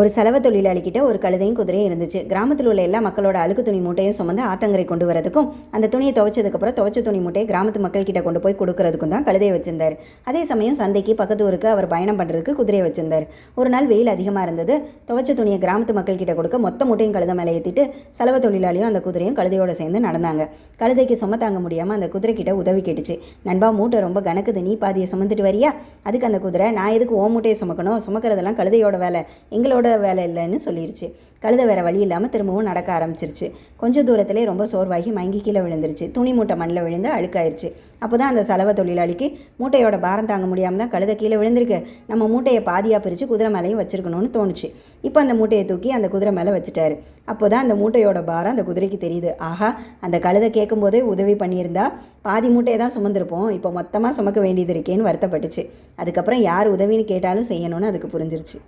ஒரு சலவை தொழிலாளிகிட்ட ஒரு கழுதையும் குதிரையும் இருந்துச்சு. கிராமத்தில் உள்ள எல்லா மக்களோட அழுக்கு துணி மூட்டையும் சுமந்து ஆத்தங்கரை கொண்டு வரதுக்கும், அந்த துணியை துவைச்சதுக்கப்புறம் துவைச்ச துணி மூட்டையை கிராமத்து மக்கள் கிட்ட கொண்டு போய் கொடுக்கறதுக்கும் தான் கழுதையை வச்சிருந்தார். அதே சமயம் சந்தைக்கு பக்கத்து ஊருக்கு அவர் பயணம் பண்ணுறதுக்கு குதிரையை வச்சிருந்தார். ஒரு நாள் வெயில் அதிகமாக இருந்தது. துவைச்ச துணியை கிராமத்து மக்கள் கிட்ட கொடுக்க மொத்த மூட்டையும் கழுதை மேலே ஏற்றிட்டு சலவை தொழிலாளியும் அந்த குதிரையும் கழுதையோட சேர்ந்து நடந்தாங்க. கழுதைக்கு சும தாங்க முடியாமல் அந்த குதிரை கிட்ட உதவி கேட்டுச்சு. நண்பா, மூட்டை ரொம்ப கணக்குது, நீ பாதியை சுமந்துட்டு வரியா? அதுக்கு அந்த குதிரை, நான் எதுக்கு ஓ மூட்டையை சுமக்கணும், சுமக்கிறதெல்லாம் கழுதையோட வேலை, எங்களோட வேலை இல்லைன்னு சொல்லிருச்சு. கழுதை வேற வழி இல்லாமல் திரும்பவும் நடக்க ஆரம்பிச்சிருச்சு. கொஞ்சம் தூரத்திலே ரொம்ப சோர்வாகி மயங்கி கீழே விழுந்துருச்சு. துணி மூட்டை மண்ணில் விழுந்து அழுக்காயிருச்சு. அப்போ தான் அந்த சலவை தொழிலாளிக்கு மூட்டையோட பாரம் தாங்க முடியாமல் தான் கழுதை கீழே விழுந்திருக்கு, நம்ம மூட்டையை பாதியாக பிரித்து குதிரை மேலேயும் வச்சிருக்கணும்னு தோணுச்சு. இப்போ அந்த மூட்டையை தூக்கி அந்த குதிரை மேலே வச்சுட்டாரு. அப்போ தான் அந்த மூட்டையோட பாரம் அந்த குதிரைக்கு தெரியுது. ஆஹா, அந்த கழுதை கேட்கும் போதே உதவி பண்ணியிருந்தா பாதி மூட்டையை தான் சுமந்திருப்போம், இப்போ மொத்தமாக சுமக்க வேண்டியது இருக்கேன்னு வருத்தப்பட்டுச்சு. அதுக்கப்புறம் யார் உதவின்னு கேட்டாலும் செய்யணும்னு அதுக்கு புரிஞ்சிருச்சு.